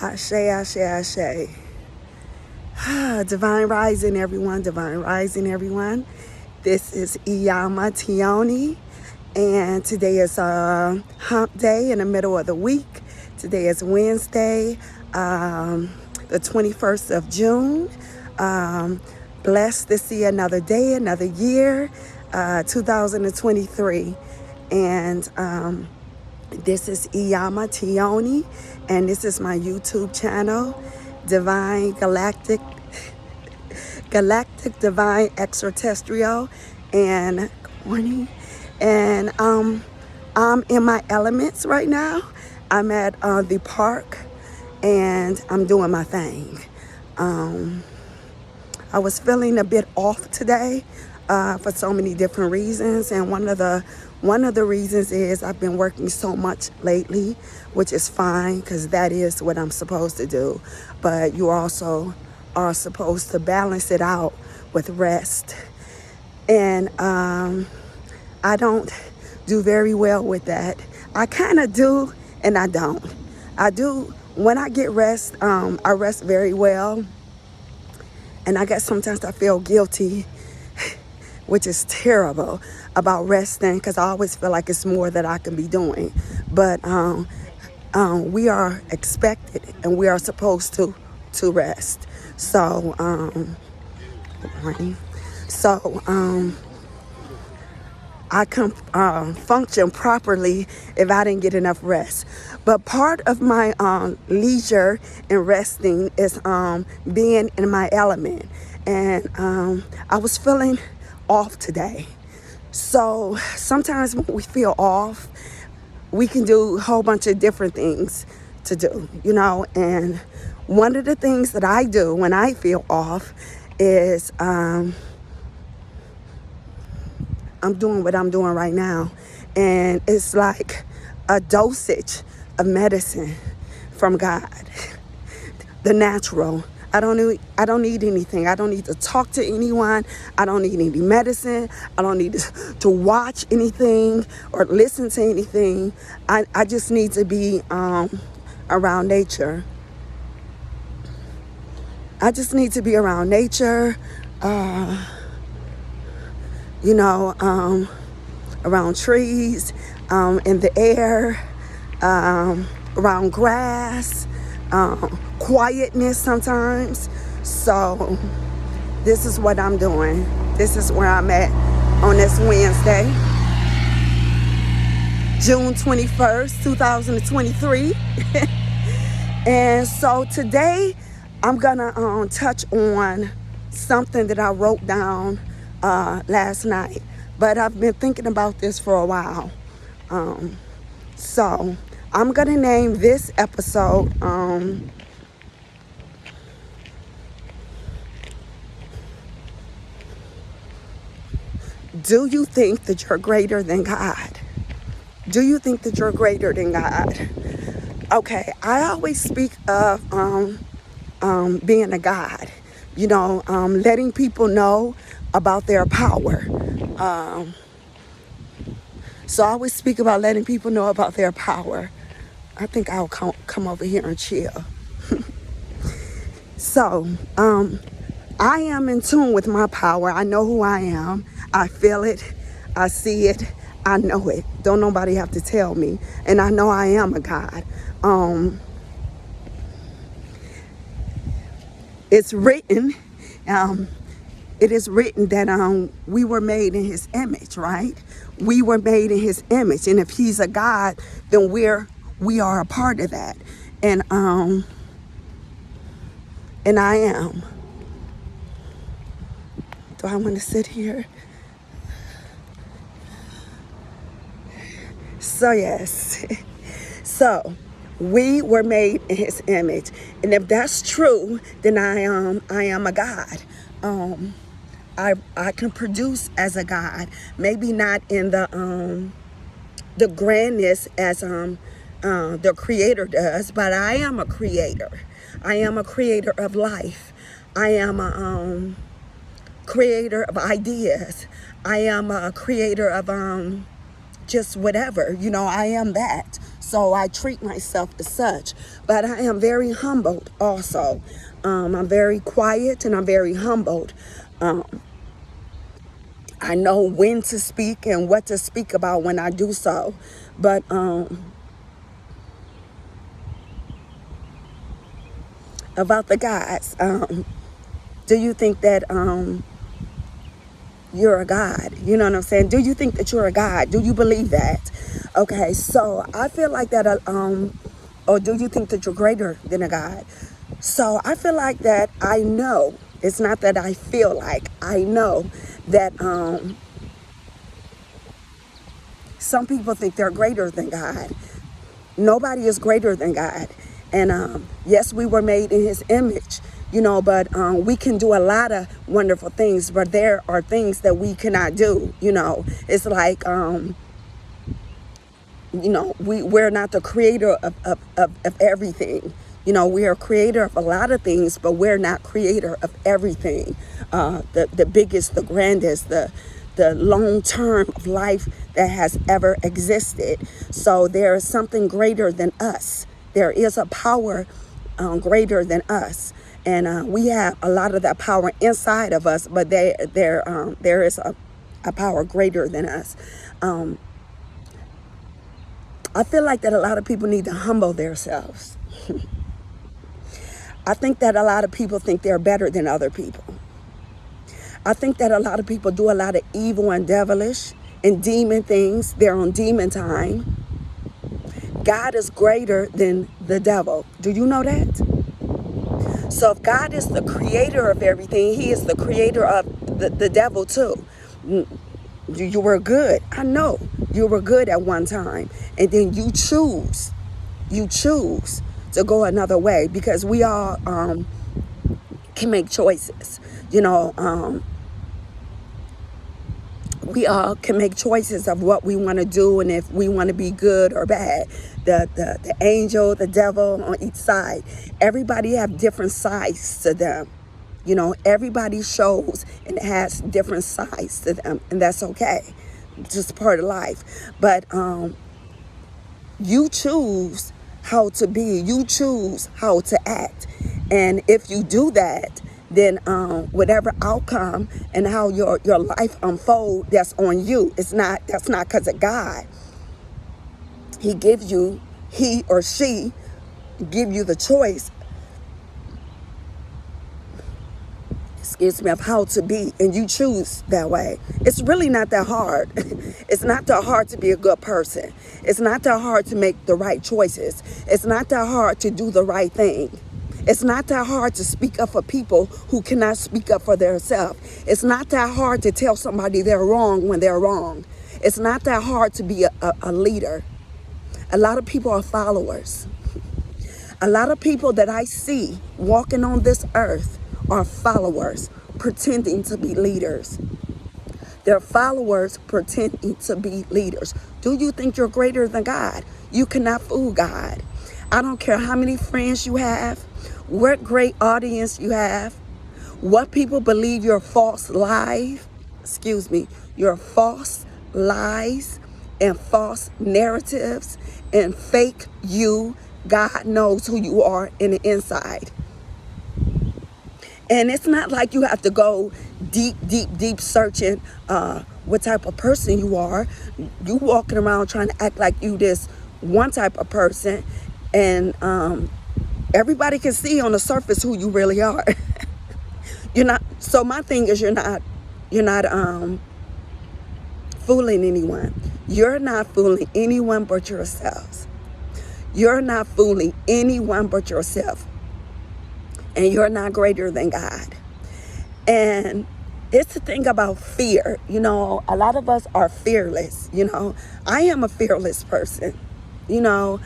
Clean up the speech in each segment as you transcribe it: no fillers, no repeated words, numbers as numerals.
Ashe, ashe, ashe. Divine rising, everyone. Divine rising, everyone. This is Iyama Tioni, and today is hump day in the middle of the week. Today is Wednesday, the 21st of June. Blessed to see another day, another year, 2023. And this is Iyama Tioni, and this is my YouTube channel, Divine Galactic Divine Extraterrestrial. And good morning. And I'm in my elements right now. I'm at the park, and I'm doing my thing. I was feeling a bit off today for so many different reasons, and one of the reasons is I've been working so much lately, which is fine because that is what I'm supposed to do. But you also are supposed to balance it out with rest, and I don't do very well with that. I kind of do, and I don't. I do when I get rest. I rest very well. And I guess sometimes I feel guilty, which is terrible, about resting because I always feel like it's more that I can be doing. But we are expected and we are supposed to rest. So, good morning. So, I can function properly if I didn't get enough rest. But part of my leisure and resting is being in my element. And I was feeling off today. So sometimes when we feel off, we can do a whole bunch of different things to do, you know. And one of the things that I do when I feel off is I'm doing what I'm doing right now, and it's like a dosage of medicine from God, the natural. I don't need anything. I don't need to talk to anyone. I don't need any medicine. I don't need to watch anything or listen to anything. I just need to be around nature. I just need to be around nature. Around trees, in the air, around grass, quietness sometimes. So this is what I'm doing. This is where I'm at on this Wednesday, June 21st, 2023. And so today I'm gonna touch on something that I wrote down last night, but I've been thinking about this for a while. So I'm gonna name this episode Do you think that you're greater than God? Do you think that you're greater than God? Okay, I always speak of being a God, letting people know about their power. So I always speak about letting people know about their power. I think I'll come over here and chill. So I am in tune with my power. I know who I am. I feel it. I see it. I know it. Don't nobody have to tell me. And I know I am a God. It's written. It is written that we were made in his image, right? We were made in his image. And if he's a God, then we are a part of that. And I am. Do I want to sit here? So yes. So we were made in his image. And if that's true, then I am a God. I can produce as a God, maybe not in the grandness as the creator does, but I am a creator. I am a creator of life. I am a creator of ideas. I am a creator of just whatever, I am that. So I treat myself as such. But I am very humbled also. I'm very quiet and I'm very humbled. I know when to speak and what to speak about when I do so. But about the gods, do you think that you're a god? You know what I'm saying? Do you think that you're a god? Do you believe that? Okay, so I feel like that, or do you think that you're greater than a god? So I feel like that I know. It's not that I feel like, I know that some people think they're greater than God. Nobody is greater than God. And yes, we were made in his image, but we can do a lot of wonderful things, but there are things that we cannot do. It's like, we're not the creator of everything. We are creator of a lot of things, but we're not creator of everything. The biggest, the grandest, the long term of life that has ever existed. So there is something greater than us. There is a power greater than us. And we have a lot of that power inside of us, but there is a power greater than us. I feel like that a lot of people need to humble themselves. I think that a lot of people think they're better than other people. I think that a lot of people do a lot of evil and devilish and demon things. They're on demon time. God is greater than the devil. Do you know that? So if God is the creator of everything, he is the creator of the devil too. You were good. I know you were good at one time. And then you choose to go another way, because we all can make choices. We all can make choices of what we want to do and if we want to be good or bad. The angel, the devil on each side. Everybody have different sides to them. Everybody shows and has different sides to them, and that's okay. It's just part of life. But you choose how to be. You choose how to act. And if you do that, then whatever outcome and how your life unfold, that's on you. That's not because of God. He or she give you the choice, of how to be, and you choose that way. It's really not that hard. It's not that hard to be a good person. It's not that hard to make the right choices. It's not that hard to do the right thing. It's not that hard to speak up for people who cannot speak up for themselves. It's not that hard to tell somebody they're wrong when they're wrong. It's not that hard to be a leader. A lot of people are followers. A lot of people that I see walking on this earth are followers pretending to be leaders. They're followers pretending to be leaders. Do you think you're greater than God? You cannot fool God. I don't care how many friends you have, what great audience you have, what people believe your false lies and false narratives and fake you. God knows who you are in the inside. And it's not like you have to go deep searching what type of person you are. You walking around trying to act like you this one type of person, and everybody can see on the surface who you really are. You're not. So my thing is, you're not fooling anyone. You're not fooling anyone but yourselves. You're not fooling anyone but yourself. And you're not greater than God. And it's the thing about fear. A lot of us are fearless. I am a fearless person. I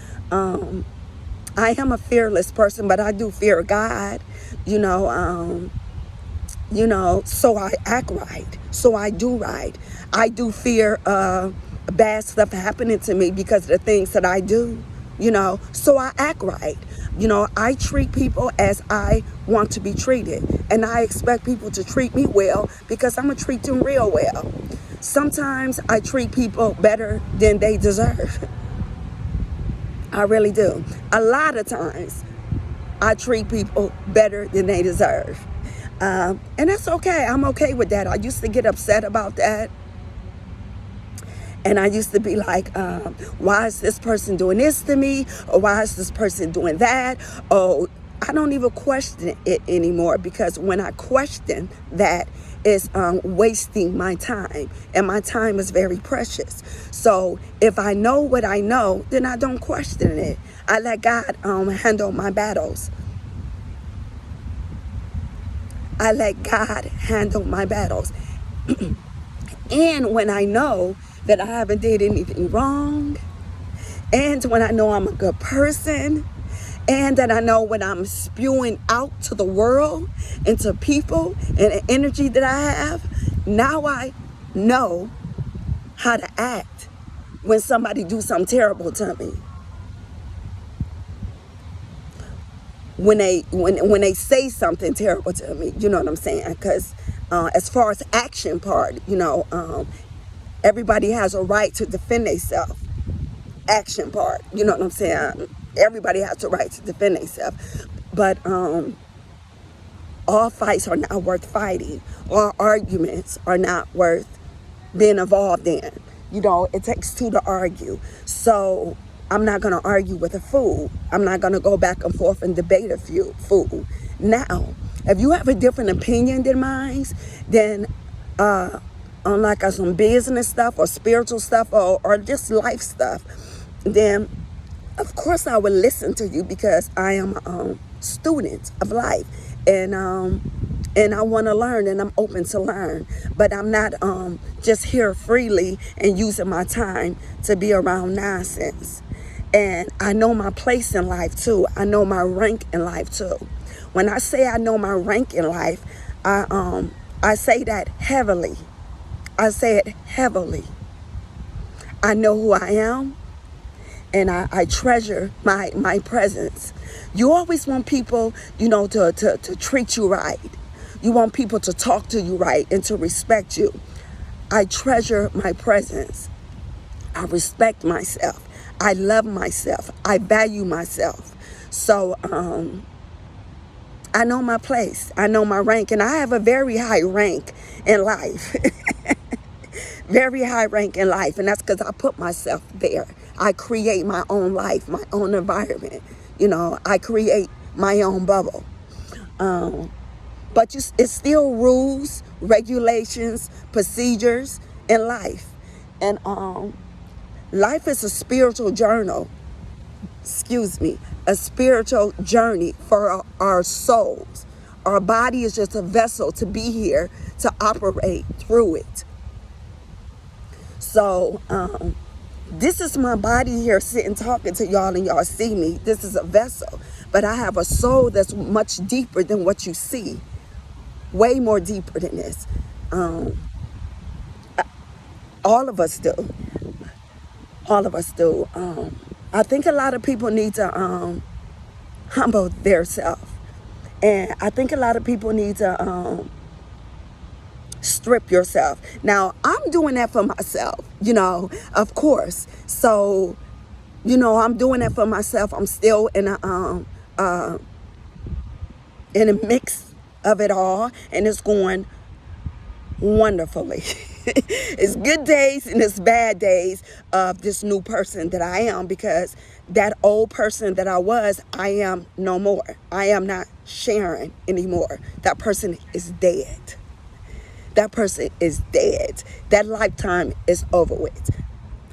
am a fearless person, but I do fear God. So I act right. So I do right. I do fear bad stuff happening to me because of the things that I do. So I act right. I treat people as I want to be treated. And I expect people to treat me well because I'm going to treat them real well. Sometimes I treat people better than they deserve. I really do. A lot of times, I treat people better than they deserve. And that's okay. I'm okay with that. I used to get upset about that. And I used to be like, why is this person doing this to me? Or why is this person doing that? Oh, I don't even question it anymore, because when I question that, it's wasting my time. And my time is very precious. So if I know what I know, then I don't question it. I let God handle my battles. I let God handle my battles. And when I know that I haven't did anything wrong, and when I know I'm a good person, and that I know when I'm spewing out to the world and to people and the energy that I have, now I know how to act when somebody do something terrible to me. When they say something terrible to me, you know what I'm saying? Because as far as action part, everybody has a right to defend themselves. Action part, you know what I'm saying? Everybody has a right to defend themselves. But all fights are not worth fighting. All arguments are not worth being involved in. It takes two to argue. So I'm not going to argue with a fool. I'm not going to go back and forth and debate a fool. Now, if you have a different opinion than mine, then on like some business stuff or spiritual stuff or just life stuff, then of course I will listen to you, because I am a student of life, and I want to learn, and I'm open to learn. But I'm not just here freely and using my time to be around nonsense. And I know my place in life too. I know my rank in life too. When I say I know my rank in life, I say that heavily. I say it heavily. I know who I am, and I treasure my presence. You always want people, to treat you right. You want people to talk to you right and to respect you. I treasure my presence. I respect myself. I love myself. I value myself. So I know my place. I know my rank, and I have a very high rank in life. Very high rank in life, and that's because I put myself there. I create my own life, my own environment. I create my own bubble. But it's still rules, regulations, procedures in life. And life is a spiritual journal. A spiritual journey for our souls. Our body is just a vessel to be here to operate through it. So this is my body here sitting talking to y'all, and y'all see me. This is a vessel. But I have a soul that's much deeper than what you see. Way more deeper than this. All of us do. All of us do. I think a lot of people need to humble themselves. And I think a lot of people need to strip yourself. Now, I'm doing that for myself, of course. So, I'm doing that for myself. I'm still in a mix of it all, and it's going wonderfully. It's good days and it's bad days of this new person that I am, because that old person that I was, I am no more. I am not Sharon anymore. That person is dead. That person is dead. That lifetime is over with.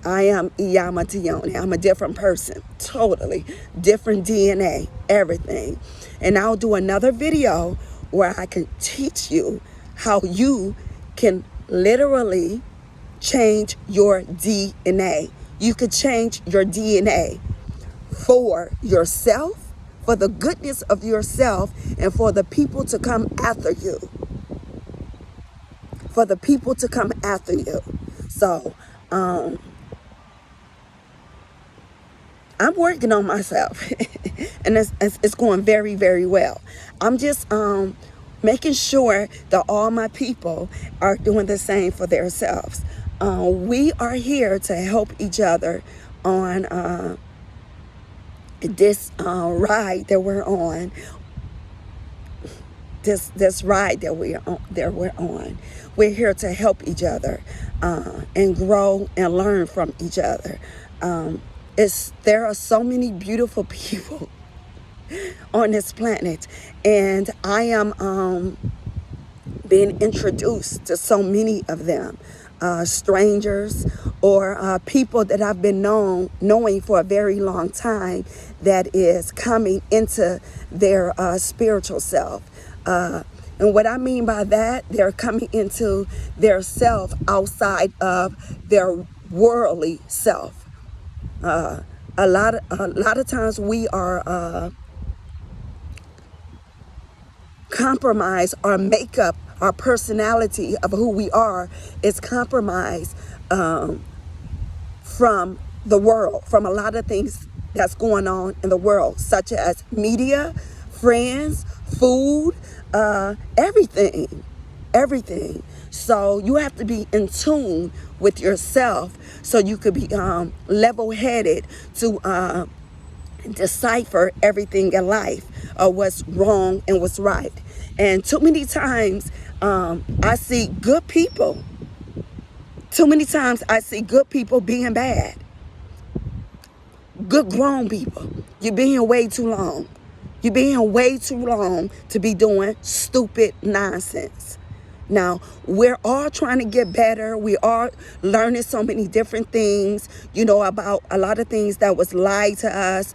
I am Iyama Tione. I'm a different person. Totally different DNA, everything. And I'll do another video where I can teach you how you can literally change your DNA. You could change your DNA for yourself, for the goodness of yourself, and for the people to come after you. For the people to come after you. So, I'm working on myself. And it's going very, very well. I'm just making sure that all my people are doing the same for themselves. We are here to help each other on this ride that we're on, this ride that we're on. We're here to help each other and grow and learn from each other. There are so many beautiful people on this planet, and I am being introduced to so many of them. Strangers or people that I've been knowing for a very long time, that is coming into their spiritual self. And what I mean by that, they're coming into their self outside of their worldly self. A lot of times we are compromise our makeup, our personality of who we are is compromised from the world, from a lot of things that's going on in the world, such as media, friends, food, everything. So you have to be in tune with yourself so you could be level-headed to decipher everything in life, what's wrong and what's right. And too many times I see good people. Too many times I see good people being bad. Good grown people. You're being way too long. You're being way too long to be doing stupid nonsense. Now, we're all trying to get better. We are learning so many different things, about a lot of things that was lied to us,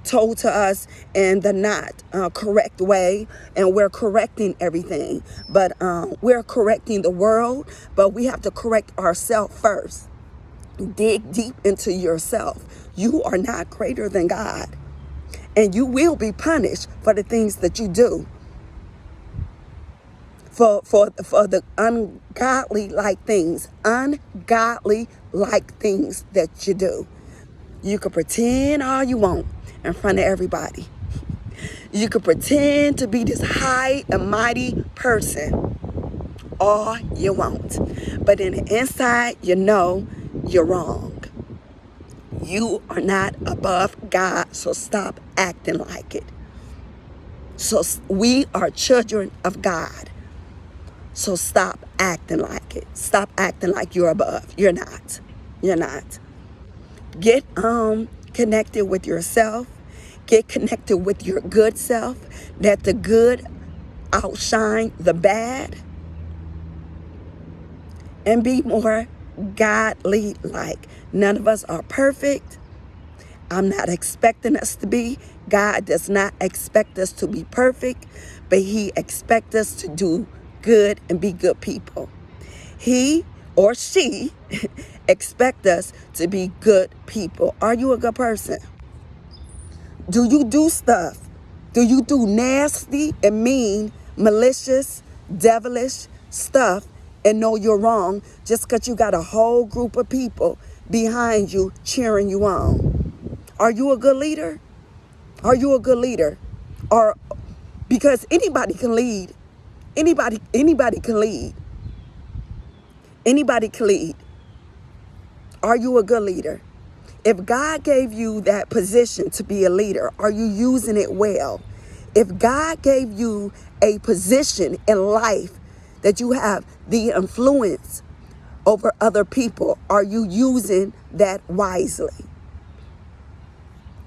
told to us in the not correct way. And we're correcting everything. But we're correcting the world, but we have to correct ourselves first. Dig deep into yourself. You are not greater than God. And you will be punished for the things that you do. For the ungodly like things that you do. You can pretend all you want in front of everybody. You can pretend to be this high and mighty person all you want. But in the inside, you're wrong. You are not above God, so stop acting like it. So we are children of God. So stop acting like it. Stop acting like you're above. You're not. You're not. Get connected with yourself. Get connected with your good self. Let the good outshine the bad. And be more godly like. None of us are perfect. I'm not expecting us to be. God does not expect us to be perfect, but He expects us to do good and be good people. He or she expect us to be good people. Are you a good person? Do you do stuff? Do you do nasty and mean, malicious, devilish stuff and know you're wrong just because you got a whole group of people behind you cheering you on? Are you a good leader? Are you a good leader? Or because anybody can lead. Anybody can lead. Anybody can lead. Are you a good leader? If God gave you that position to be a leader, are you using it well? If God gave you a position in life that you have the influence over other people, are you using that wisely?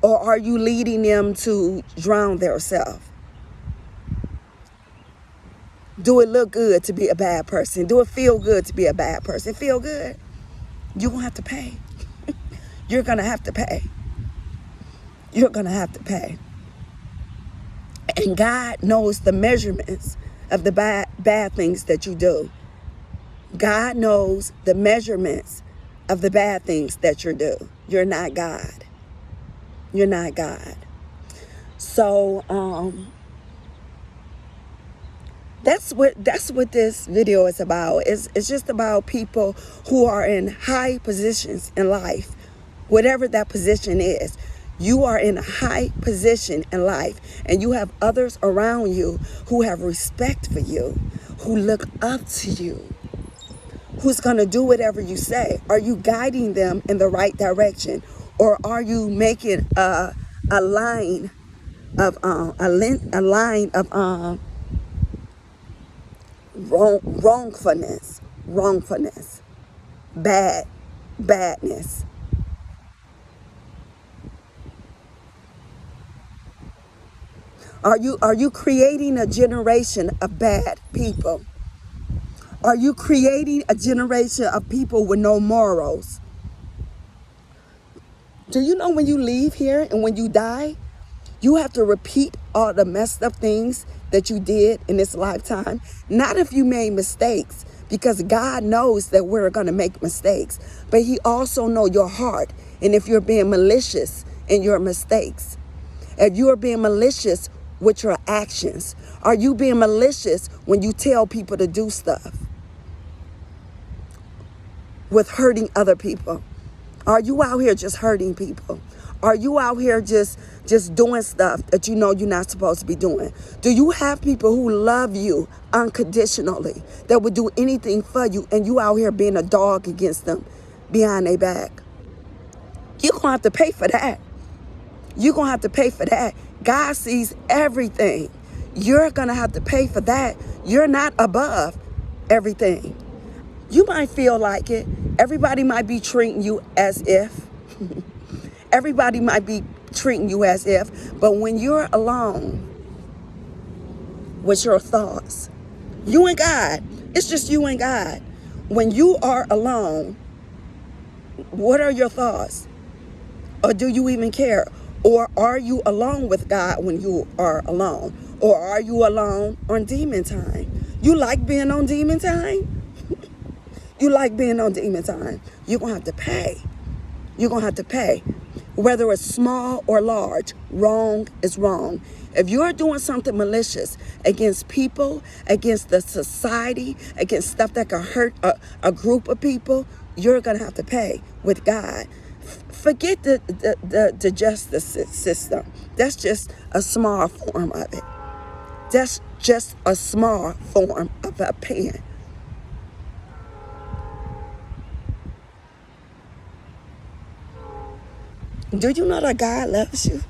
Or are you leading them to drown themselves? Do it look good to be a bad person? Do it feel good to be a bad person? Feel good? You're going to have to pay. You're going to have to pay. You're going to have to pay. And God knows the measurements of the bad things that you do. God knows the measurements of the bad things that you do. You're not God. You're not God. So, that's what this video is about. It's just about people who are in high positions in life, whatever that position is. You are in a high position in life, and you have others around you who have respect for you, who look up to you, who's going to do whatever you say. Are you guiding them in the right direction? Or are you making a line of wrongfulness, badness? Are you creating a generation of bad people? Are you creating a generation of people with no morals? Do you know when you leave here and when you die, you have to repeat all the messed up things that you did in this lifetime? Not if you made mistakes, because God knows that we're going to make mistakes, but he also knows your heart. And if you're being malicious in your mistakes, if you're being malicious with your actions, are you being malicious when you tell people to do stuff with hurting other people? Are you out here just hurting people? Are you out here just doing stuff that you know you're not supposed to be doing? Do you have people who love you unconditionally, that would do anything for you, and you out here being a dog against them behind their back? You're going to have to pay for that. You're going to have to pay for that. God sees everything. You're going to have to pay for that. You're not above everything. You might feel like it. Everybody might be treating you as if. Everybody might be treating you as if. But when you're alone with your thoughts, you and God, it's just you and God. When you are alone, what are your thoughts? Or do you even care? Or are you alone with God when you are alone? Or are you alone on demon time? You like being on demon time? You like being on demon time. You're going to have to pay. You're going to have to pay. Whether it's small or large, wrong is wrong. If you're doing something malicious against people, against the society, against stuff that can hurt a group of people, you're going to have to pay with God. Forget the justice system. That's just a small form of it. That's just a small form of a paying. Do you know that God loves you?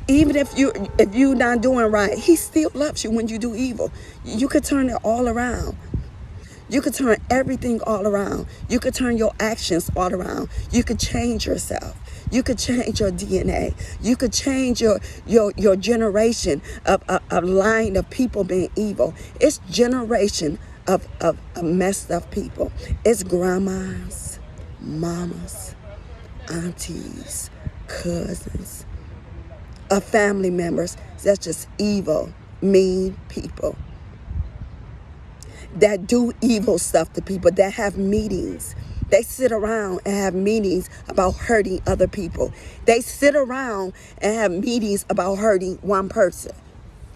Even if you're not doing right, he still loves you when you do evil. You could turn it all around. You could turn everything all around. You could turn your actions all around. You could change yourself. You could change your DNA. You could change your generation of a line of people being evil. It's generation of messed up people. It's grandmas, mamas, aunties, cousins, family members. That's just evil, mean people that do evil stuff to people, that have meetings. They sit around and have meetings about hurting other people. They sit around and have meetings about hurting one person.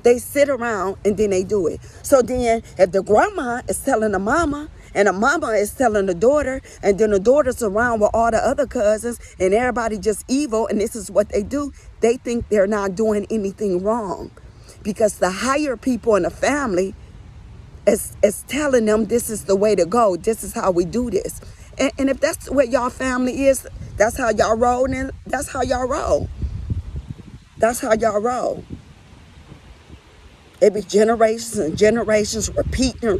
They sit around and then they do it. So then if the grandma is telling the mama, and the mama is telling the daughter, and then the daughter's around with all the other cousins, and everybody just evil, and this is what they do, they think they're not doing anything wrong. Because the higher people in the family is telling them this is the way to go. This is how we do this. And if that's what y'all family is, that's how y'all roll, and that's how y'all roll. That's how y'all roll. It be generations and generations repeating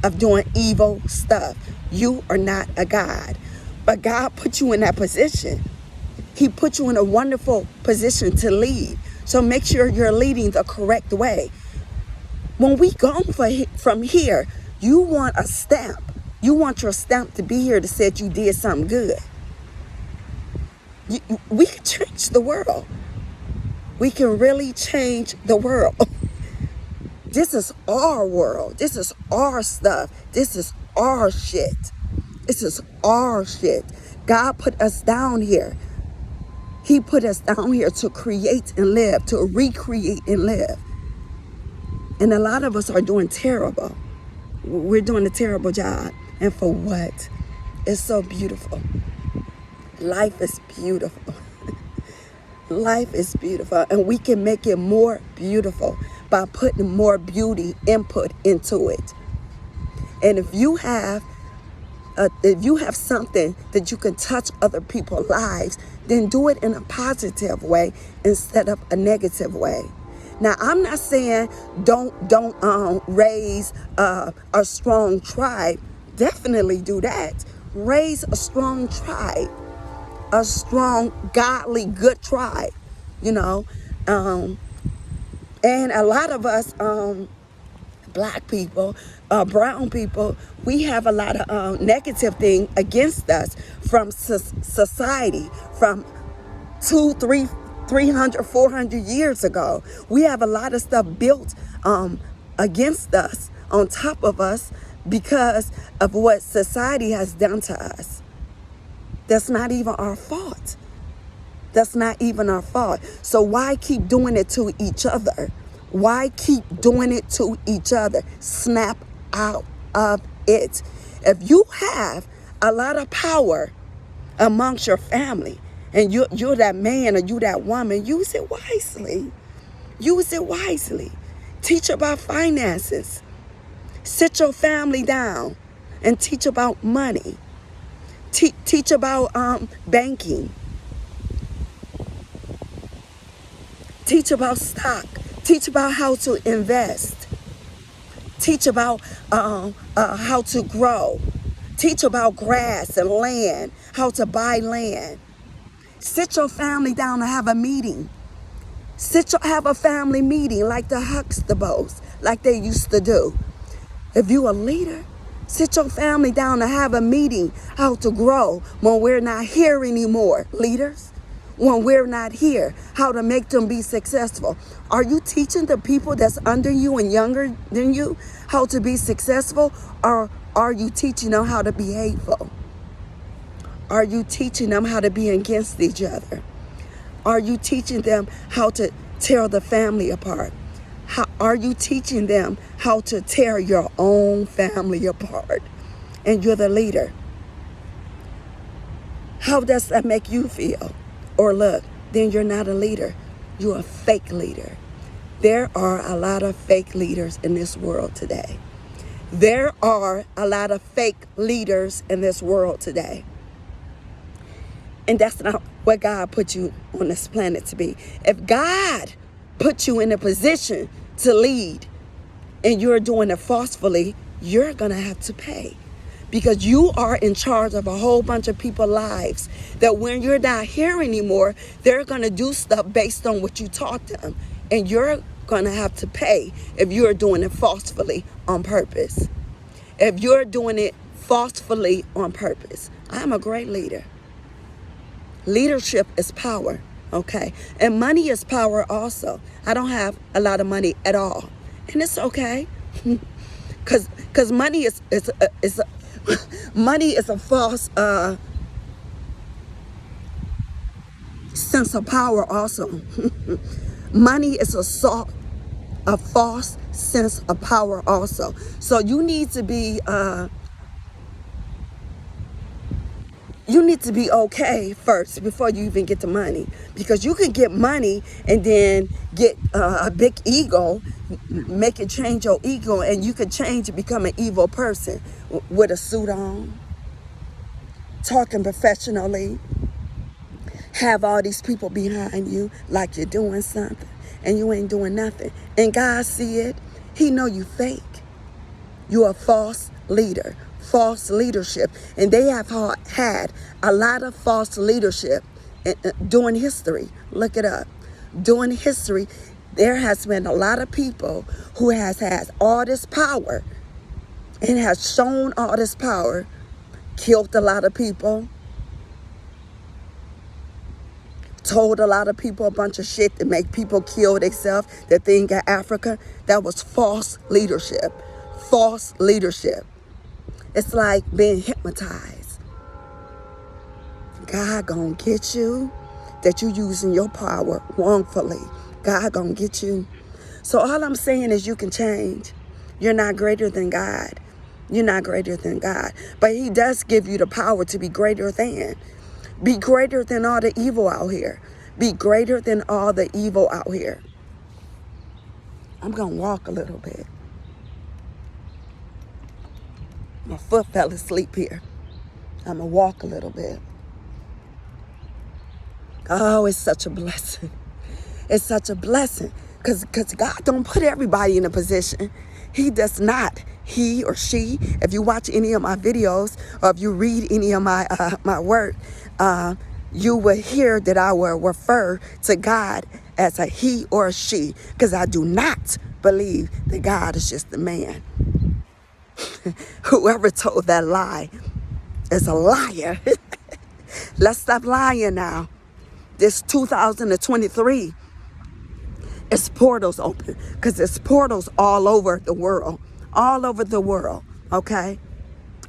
of doing evil stuff. You are not a God. But God put you in that position. He put you in a wonderful position to lead. So make sure you're leading the correct way. When we go from here, you want a stamp. You want your stamp to be here to say that you did something good. We can change the world. We can really change the world. This is our world. This is our stuff. This is our shit. This is our shit. God put us down here. He put us down here to create and live, to recreate and live. And a lot of us are doing terrible. We're doing a terrible job. And for what? It's so beautiful. Life is beautiful. Life is beautiful. And we can make it more beautiful by putting more beauty input into it. And if you have if you have something that you can touch other people's lives, then do it in a positive way instead of a negative way. Now, I'm not saying don't raise a strong tribe. Definitely do that. Raise a strong tribe, a strong, godly, good tribe, you know. And a lot of us, black people, brown people, we have a lot of negative thing against us from society, from 300, 400 years ago. We have a lot of stuff built against us, on top of us, because of what society has done to us. That's not even our fault. That's not even our fault. So why keep doing it to each other? Why keep doing it to each other? Snap out of it. If you have a lot of power amongst your family, and you're that man or you that woman, use it wisely. Use it wisely. Teach about finances. Sit your family down and teach about money. Teach about banking. Teach about stock. Teach about how to invest. Teach about how to grow. Teach about grass and land, how to buy land. Sit your family down and have a meeting. Have a family meeting like the Huxtables, like they used to do. If you a leader, sit your family down and have a meeting how to grow when we're not here anymore, leaders. When we're not here, how to make them be successful. Are you teaching the people that's under you and younger than you how to be successful, or are you teaching them how to be hateful? Are you teaching them how to be against each other? Are you teaching them how to tear the family apart? Are you teaching them how to tear your own family apart? And you're the leader. How does that make you feel or look? Then you're not a leader. You're a fake leader. There are a lot of fake leaders in this world today. There are a lot of fake leaders in this world today. And that's not what God put you on this planet to be. If God put you in a position to lead and you're doing it forcefully, you're going to have to pay. Because you are in charge of a whole bunch of people's lives that when you're not here anymore, they're going to do stuff based on what you taught them. And you're going to have to pay if you're doing it forcefully on purpose. If you're doing it forcefully on purpose. I'm a great leader. Leadership is power, okay? And money is power also. I don't have a lot of money at all. And it's okay. Because money is money is a false sense of power also. Money is a false sense of power also. So you need to be okay first before you even get the money, because you can get money and then get a big ego, make it change your ego, and you could change and become an evil person with a suit on, talking professionally, have all these people behind you like you're doing something and you ain't doing nothing. And God see it. He know you fake. You're a false leader, false leadership. And they have had a lot of false leadership during history. Look it up. During history, there has been a lot of people who has had all this power and has shown all this power, killed a lot of people, told a lot of people a bunch of shit to make people kill themselves. The thing in Africa, that was false leadership. False leadership. It's like being hypnotized. God gonna get you that you using your power wrongfully. God gonna get you. So all I'm saying is you can change. You're not greater than God. You're not greater than God. But he does give you the power to be greater than. Be greater than all the evil out here. Be greater than all the evil out here. I'm gonna walk a little bit. My foot fell asleep here. I'm going to walk a little bit. Oh, it's such a blessing. It's such a blessing. Because God don't put everybody in a position. He does not. He or she, if you watch any of my videos or if you read any of my my work, you will hear that I will refer to God as a he or a she, because I do not believe that God is just a man. Whoever told that lie is a liar. Let's stop lying now. This 2023, it's portals open, because it's portals all over the world. All over the world, okay?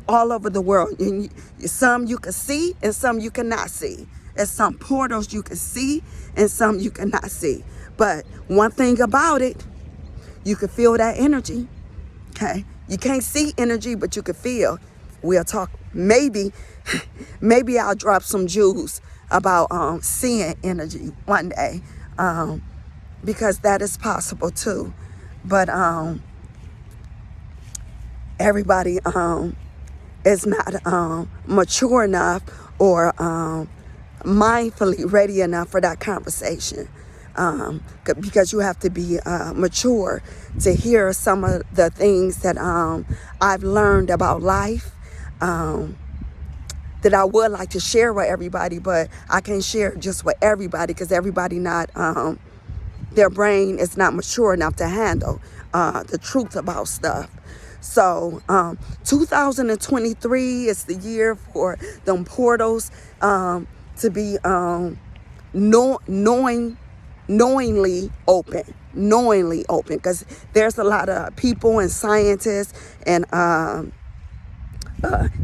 All over the world. Some you can see and some you cannot see. There's some portals you can see and some you cannot see. But one thing about it, you can feel that energy, okay? You can't see energy, but you can feel. We'll talk, maybe I'll drop some jewels about seeing energy one day, because that is possible too. But everybody is not mature enough or mindfully ready enough for that conversation, because you have to be mature to hear some of the things that I've learned about life, that I would like to share with everybody, but I can't share just with everybody because everybody not, their brain is not mature enough to handle the truth about stuff. So 2023 is the year for them portals to be knowingly open, because there's a lot of people and scientists and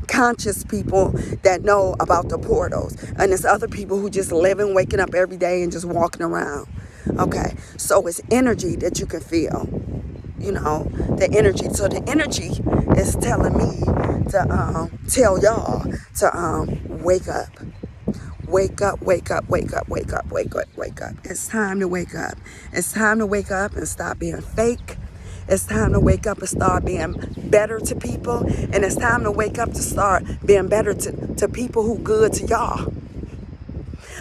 conscious people that know about the portals, and there's other people who just live and waking up every day and just walking around. Okay, so it's energy that you can feel, you know, the energy. So the energy is telling me to tell y'all to wake up. Wake up, wake up, wake up, wake up, wake up, wake up. It's time to wake up. It's time to wake up and stop being fake. It's time to wake up and start being better to people. And it's time to wake up to start being better to people who good to y'all.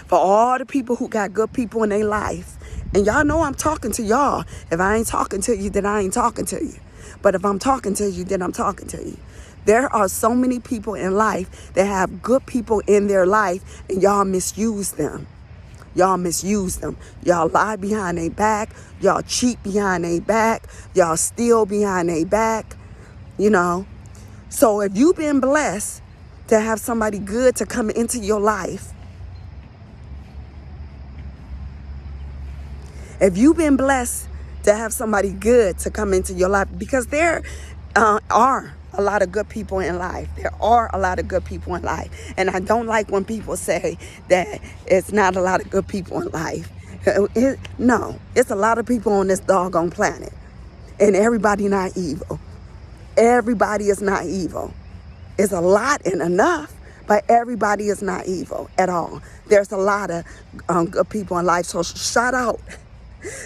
For all the people who got good people in their life. And y'all know I'm talking to y'all. If I ain't talking to you, then I ain't talking to you. But if I'm talking to you, then I'm talking to you. There are so many people in life that have good people in their life, and y'all misuse them. Y'all misuse them. Y'all lie behind their back. Y'all cheat behind their back. Y'all steal behind their back. You know. So if you've been blessed to have somebody good to come into your life, if you've been blessed to have somebody good to come into your life, because there are a lot of good people in life. There are a lot of good people in life. And I don't like when people say that it's not a lot of good people in life. No, it's a lot of people on this doggone planet. And everybody not evil. Everybody is not evil. It's a lot and enough, but everybody is not evil at all. There's a lot of good people in life. So shout out.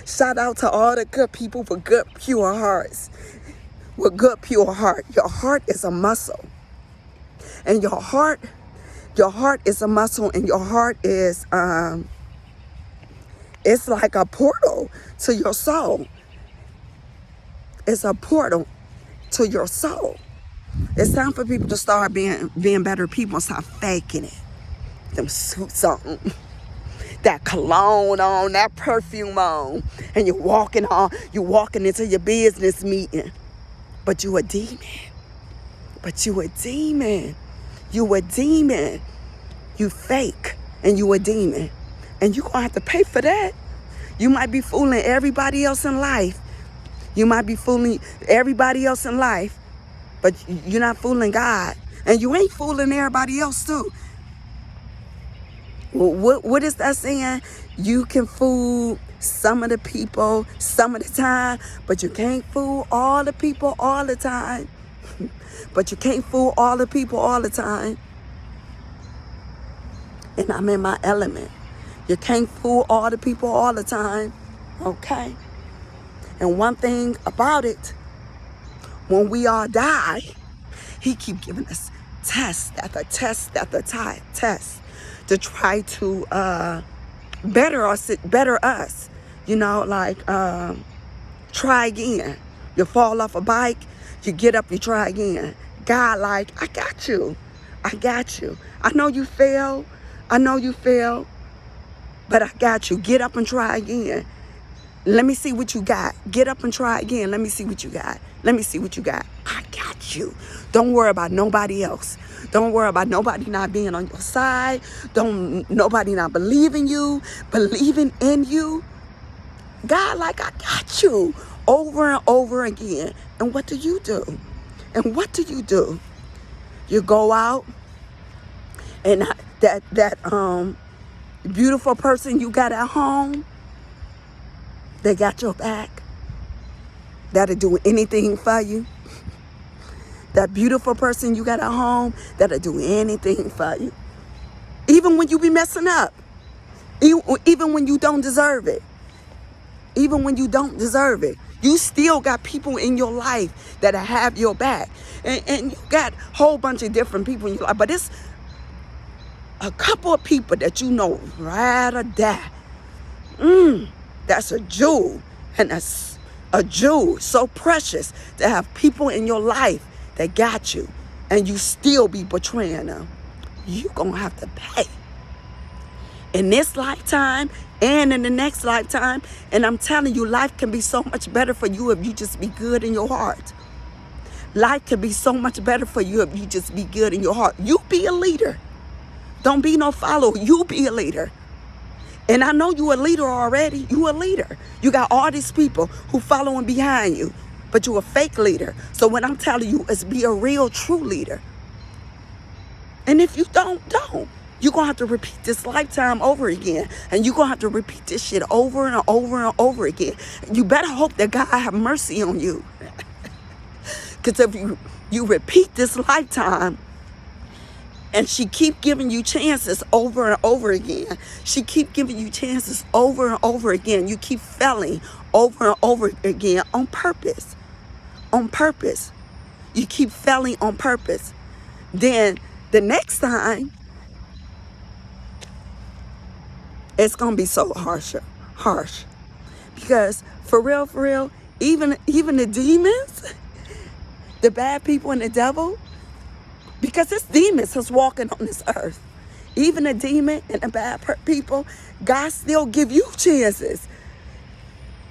Shout out to all the good people with good, pure hearts. With good, pure heart. Your heart is a muscle. And your heart is a muscle, and your heart is, it's like a portal to your soul. It's a portal to your soul. It's time for people to start being better people and stop faking it. Them suits on, that cologne on, that perfume on, and you're walking into your business meeting. But you a demon. You a demon. You fake and you a demon. And you gonna have to pay for that. You might be fooling everybody else in life. But you're not fooling God. And you ain't fooling everybody else too. Well, what is that saying? You can fool some of the people some of the time, but you can't fool all the people all the time. But you can't fool all the people all the time. And I'm in my element. You can't fool all the people all the time. Okay? And one thing about it, when we all die, he keep giving us test after test after test to try to better us. You know, like try again. You fall off a bike, you get up, you try again. God, like, I got you. I got you. I know you fail. I know you fail. But I got you. Get up and try again. Let me see what you got. Get up and try again. Let me see what you got. Let me see what you got. I got you. Don't worry about nobody else. Don't worry about nobody not being on your side. Nobody not believing you, believing in you. God, like, I got you over and over again. And what do you do? And what do you do? You go out and that beautiful person you got at home, they got your back. That'll do anything for you. That beautiful person you got at home, that'll do anything for you. Even when you be messing up. Even when you don't deserve it. Even when you don't deserve it. You still got people in your life that have your back. And you got a whole bunch of different people in your life. But it's a couple of people that you know ride or die. That's a jewel. And that's a jewel so precious to have people in your life that got you. And you still be betraying them. You gonna have to pay. In this lifetime and in the next lifetime. And I'm telling you, life can be so much better for you if you just be good in your heart. Life can be so much better for you if you just be good in your heart. You be a leader. Don't be no follower. You be a leader. And I know you a leader already. You a leader. You got all these people who following behind you. But you a fake leader. So what I'm telling you is be a real, true leader. And if you don't. You're going to have to repeat this lifetime over again. And you're going to have to repeat this shit over and over and over again. You better hope that God have mercy on you. Because if you repeat this lifetime and she keep giving you chances over and over again. She keep giving you chances over and over again. You keep failing over and over again on purpose. On purpose. You keep failing on purpose. Then the next time, it's going to be so harsh. Because for real, even the demons, the bad people and the devil, because it's demons that's walking on this earth. Even the demon and the bad people, God still give you chances.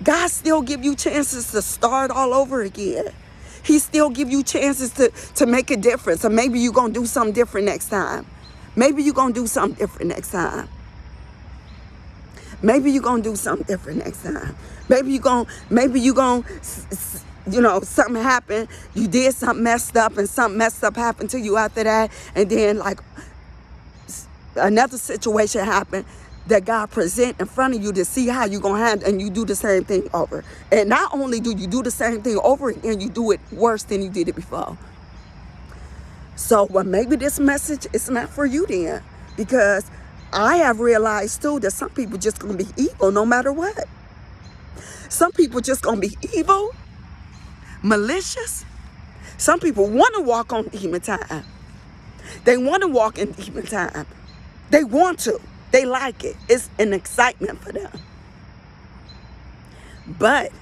God still give you chances to start all over again. He still give you chances to make a difference. Or maybe you're going to do something different next time. Maybe you're going to do something different next time. Maybe you're going to do something different next time. Maybe you're going, something happened. You did something messed up and something messed up happened to you after that. And then like another situation happened that God present in front of you to see how you're going to handle, and you do the same thing over. And not only do you do the same thing over again, you do it worse than you did it before. So, well, maybe this message is not for you then, because I have realized too that some people just going to be evil no matter what. Some people just going to be evil, malicious. Some people want to walk on demon time. They want to walk in demon time. They want to. They like it. It's an excitement for them. But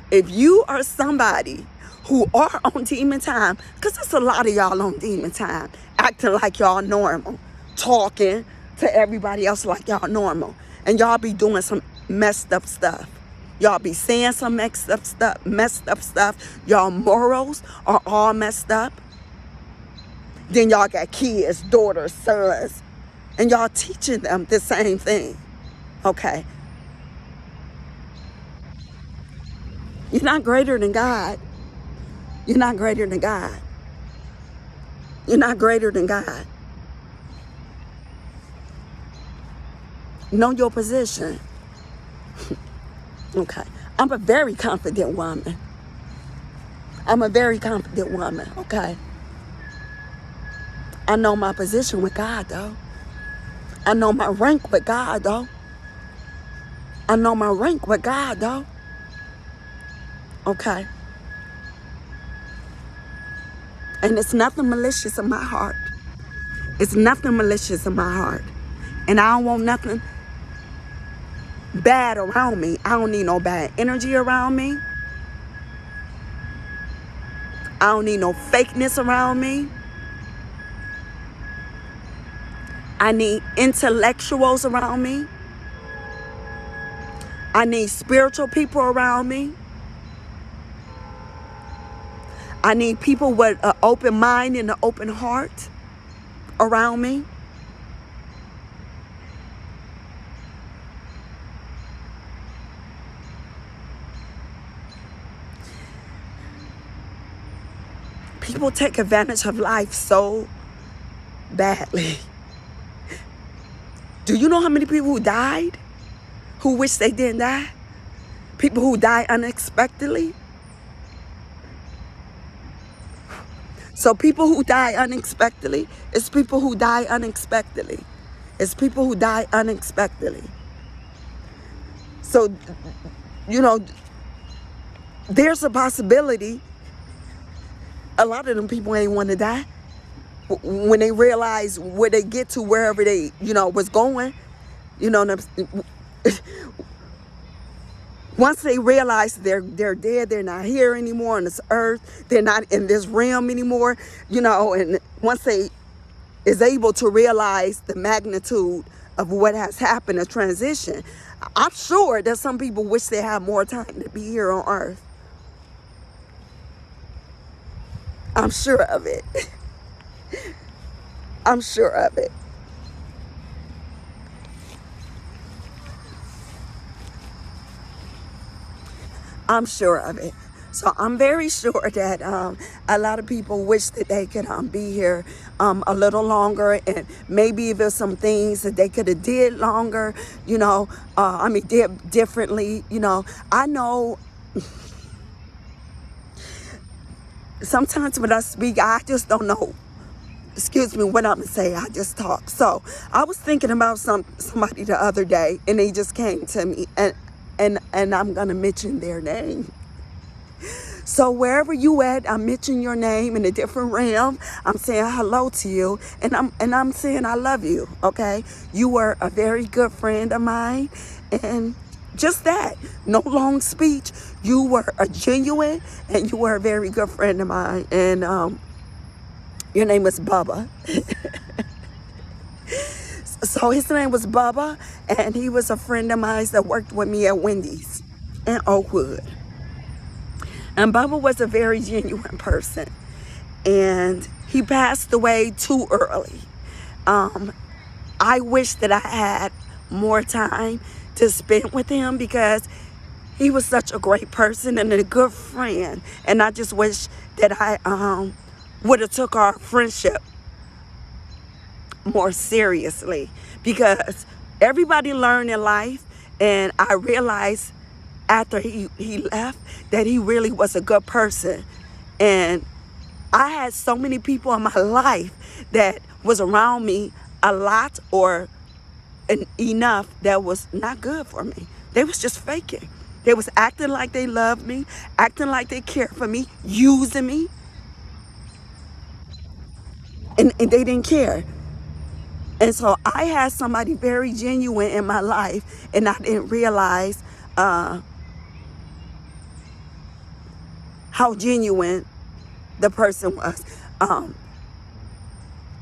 if you are somebody who are on demon time, because there's a lot of y'all on demon time, acting like y'all normal, talking to everybody else like y'all normal, and y'all be doing some messed up stuff. Y'all be saying some messed up stuff. Y'all morals are all messed up. Then y'all got kids, daughters, sons, and y'all teaching them the same thing. Okay. You're not greater than God. You're not greater than God. You're not greater than God. Know your position. Okay. I'm a very confident woman. Okay. I know my position with God, though. I know my rank with God, though. Okay. And it's nothing malicious in my heart. It's nothing malicious in my heart. And I don't want nothing bad around me. I don't need no bad energy around me. I don't need no fakeness around me. I need intellectuals around me. I need spiritual people around me. I need people with an open mind and an open heart around me. People take advantage of life so badly. Do you know how many people who died who wish they didn't die? People who die unexpectedly. So people who die unexpectedly, it's people who die unexpectedly. It's people who die unexpectedly. So, you know, there's a possibility a lot of them people ain't want to die. When they realize where they get to, wherever they, was going, once they realize they're dead, they're not here anymore on this earth, they're not in this realm anymore, and once they is able to realize the magnitude of what has happened, a transition, I'm sure that some people wish they had more time to be here on earth. I'm sure of it. I'm sure of it. I'm sure of it. So I'm very sure that a lot of people wish that they could be here a little longer, and maybe if there's some things that they could have did longer, did differently. I know sometimes when I speak, I just don't know. Excuse me, what I'm gonna say, I just talk. So I was thinking about somebody the other day, and they just came to me, and I'm gonna mention their name. So wherever you at, I'm mentioning your name in a different realm. I'm saying hello to you, and I'm saying I love you. Okay, you were a very good friend of mine, and just that, no long speech. You were a genuine, and you were a very good friend of mine, and your name was Bubba. So his name was Bubba, and he was a friend of mine that worked with me at Wendy's in Oakwood. And Bubba was a very genuine person, and he passed away too early. I wish that I had more time to spend with him, because he was such a great person and a good friend. And I just wish that I would have took our friendship more seriously, because everybody learned in life, and I realized after he left that he really was a good person. And I had so many people in my life that was around me a lot or enough that was not good for me. They was just faking. They was acting like they loved me, acting like they cared for me, using me, and they didn't care. And so I had somebody very genuine in my life, and I didn't realize how genuine the person was.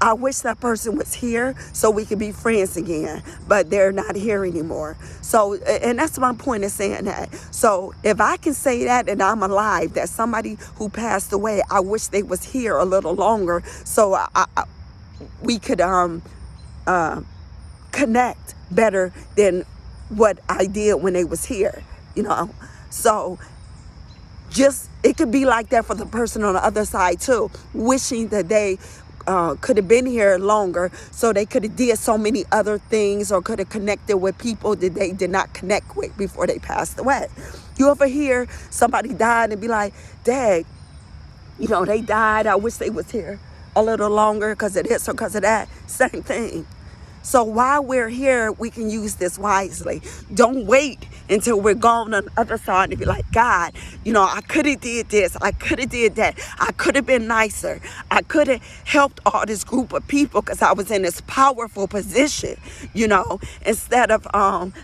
I wish that person was here so we could be friends again, but they're not here anymore. So, and that's my point of saying that. So if I can say that and I'm alive, that somebody who passed away, I wish they was here a little longer, so we could connect better than what I did when they was here, So just, it could be like that for the person on the other side too, wishing that they could have been here longer, so they could have did so many other things, or could have connected with people that they did not connect with before they passed away. You ever hear somebody died and be like, dang, they died, I wish they was here a little longer because of this or because of that? Same thing. So while we're here, we can use this wisely. Don't wait until we're gone on the other side and be like, God, I could have did this. I could have did that. I could have been nicer. I could have helped all this group of people because I was in this powerful position, instead of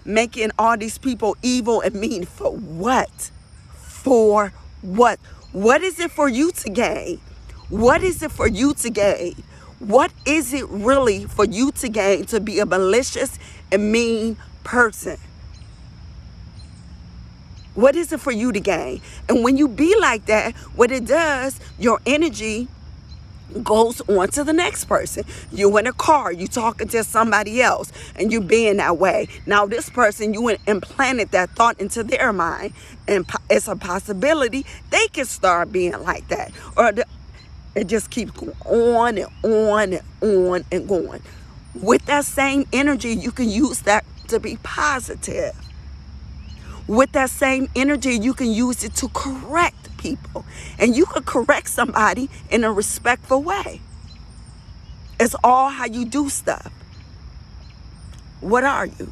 making all these people evil and mean. For what? For what? What is it for you to gain? What is it for you to gain? What is it really for you to gain to be a malicious and mean person? What is it for you to gain? And when you be like that, what it does, your energy goes on to the next person. You in a car, you talking to somebody else, and you being that way. Now this person, you implanted that thought into their mind, and it's a possibility they can start being like that. Or it just keeps going on and on and on and going. With that same energy, you can use that to be positive. With that same energy, you can use it to correct people. And you can correct somebody in a respectful way. It's all how you do stuff. What are you?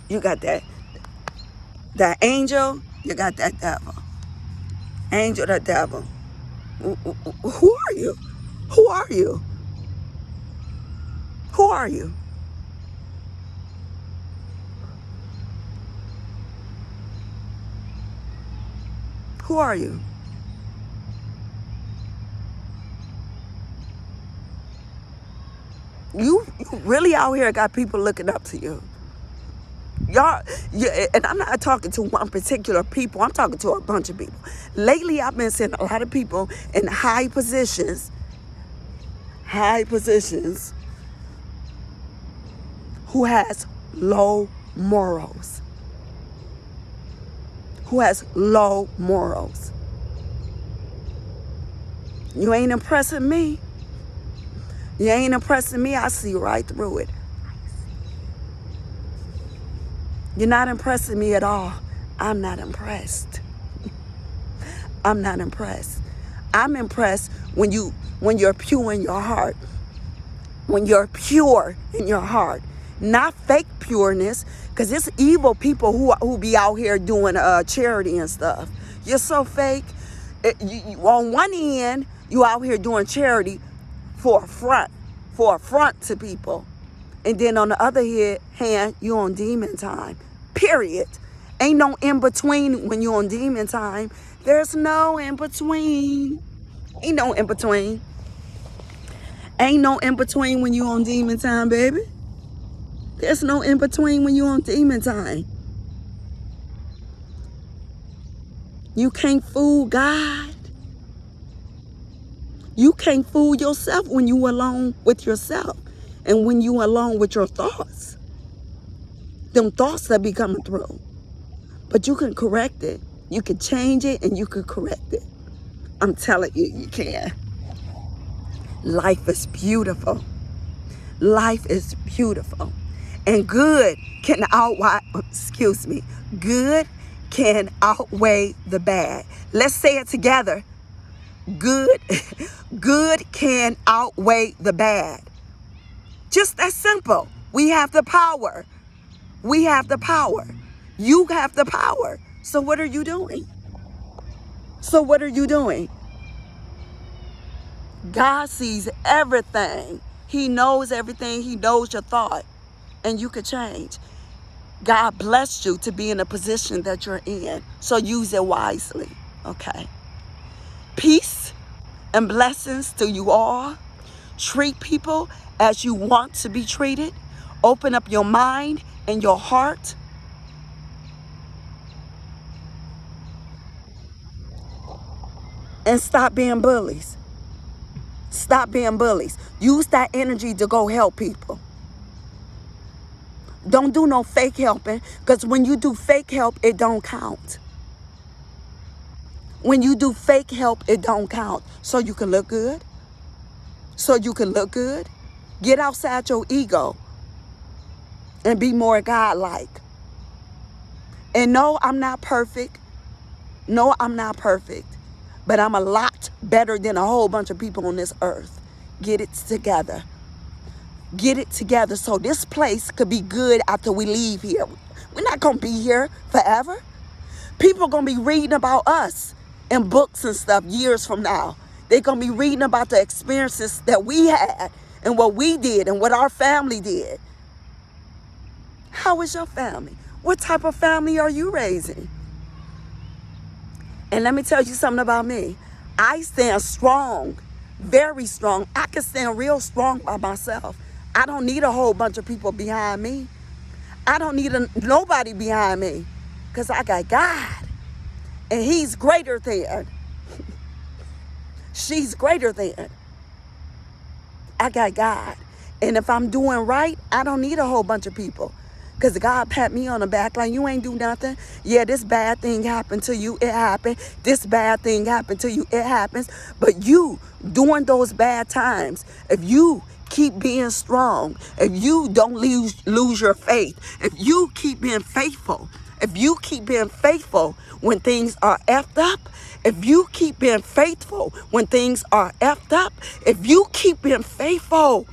You got that angel, you got that devil. Angel, the devil. Who are you? Who are you? Who are you? Who are you? You really out here got people looking up to you. Y'all, and I'm not talking to one particular people. I'm talking to a bunch of people. Lately, I've been seeing a lot of people in high positions who has low morals. Who has low morals. You ain't impressing me. You ain't impressing me. I see right through it. You're not impressing me at all. I'm not impressed. I'm not impressed. I'm impressed when you're pure in your heart. When you're pure in your heart. Not fake pureness, because it's evil people who be out here doing charity and stuff. You're so fake. On one end, you out here doing charity for a front to people. And then on the other hand, you on demon time. Period. Ain't no in between when you on demon time. There's no in between. Ain't no in between. Ain't no in between when you on demon time, baby. There's no in between when you on demon time. You can't fool God. You can't fool yourself when you alone with yourself and when you alone with your thoughts. Them thoughts that be coming through. But you can correct it. You can change it and you can correct it. I'm telling you, you can. Life is beautiful. Life is beautiful. And good can outweigh the bad. Let's say it together. Good can outweigh the bad. Just that simple. We have the power. We have the power. You have the power. So what are you doing? God sees everything. He knows everything. He knows your thought. And you could change. God blessed you to be in a position that you're in. So use it wisely. Okay. Peace and blessings to you all. Treat people as you want to be treated. Open up your mind and your heart. And stop being bullies. Stop being bullies. Use that energy to go help people. Don't do no fake helping, because when you do fake help, it don't count. When you do fake help, it don't count. So you can look good. Get outside your ego and be more God-like. And no, I'm not perfect. But I'm a lot better than a whole bunch of people on this earth. Get it together. So this place could be good after we leave here. We're not going to be here forever. People are going to be reading about us in books and stuff years from now. They're going to be reading about the experiences that we had and what we did and what our family did. How is your family? What type of family are you raising? And let me tell you something about me. I stand strong, very strong. I can stand real strong by myself. I don't need a whole bunch of people behind me. I don't need nobody behind me because I got God. And he's greater than. She's greater than. I got God. And if I'm doing right, I don't need a whole bunch of people. Because God pat me on the back like, you ain't do nothing. Yeah, this bad thing happened to you. It happened. This bad thing happened to you. It happens. But you, during those bad times, if you keep being strong, if you don't lose your faith, if you keep being faithful, if you keep being faithful when things are effed up, if you keep being faithful when things are effed up, if you keep being faithful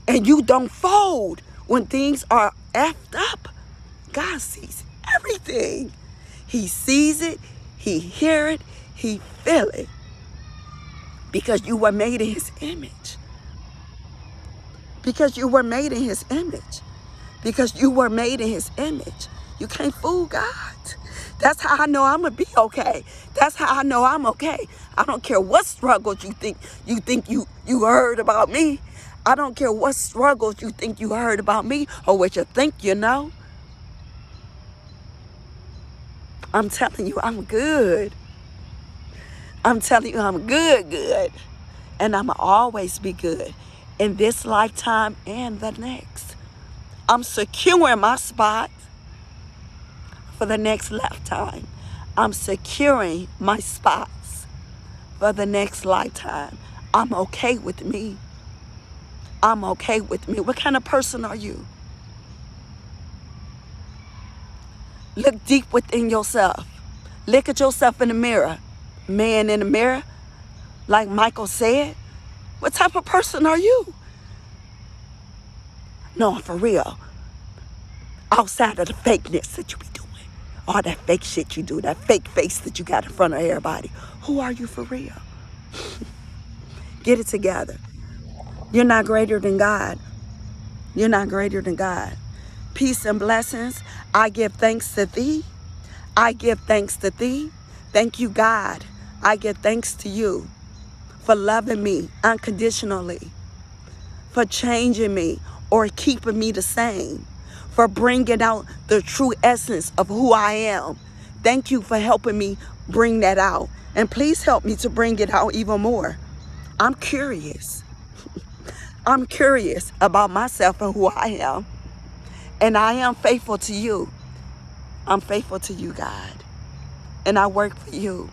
and you don't fold when things are effed up, God sees everything. He sees it, he hear it, he feel it. Because you were made in his image. Because you were made in his image. Because you were made in his image. You can't fool God. That's how I know I'm going to be okay. That's how I know I'm okay. I don't care what struggles you think you heard about me. I don't care what struggles you think you heard about me or what you think you know. I'm telling you, I'm good. I'm telling you, I'm good. And I'm always be good in this lifetime and the next. I'm securing my spot for the next lifetime. I'm securing my spots for the next lifetime. I'm okay with me. I'm okay with me. What kind of person are you? Look deep within yourself. Look at yourself in the mirror. Man in the mirror, like Michael said. What type of person are you? No, for real. Outside of the fakeness that you be doing. All that fake shit you do. That fake face that you got in front of everybody. Who are you for real? Get it together. You're not greater than God. You're not greater than God. Peace and blessings. I give thanks to thee. I give thanks to thee. Thank you, God. I give thanks to you for loving me unconditionally, for changing me or keeping me the same, for bringing out the true essence of who I am. Thank you for helping me bring that out. And please help me to bring it out even more. I'm curious. I'm curious about myself and who I am. And I am faithful to you. I'm faithful to you, God. And I work for you.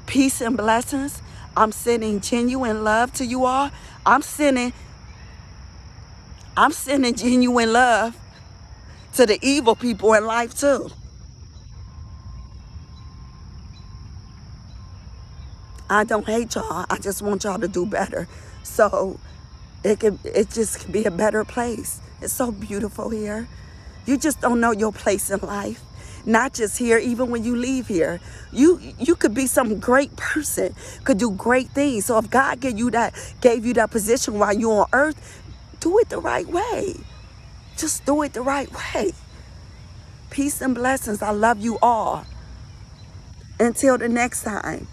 Peace and blessings. I'm sending genuine love to you all. I'm sending genuine love to the evil people in life too. I don't hate y'all. I just want y'all to do better. So it just can be a better place. It's so beautiful here. You just don't know your place in life. Not just here, even when you leave here. You could be some great person, could do great things. So if God gave you that position while you're on earth, do it the right way. Just do it the right way. Peace and blessings. I love you all. Until the next time.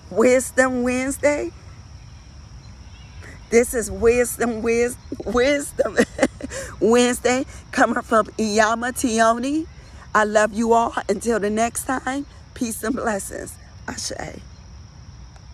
Wisdom Wednesday. This is Wisdom Wednesday coming from Iyama Tioni. I love you all. Until the next time, peace and blessings. Ashe.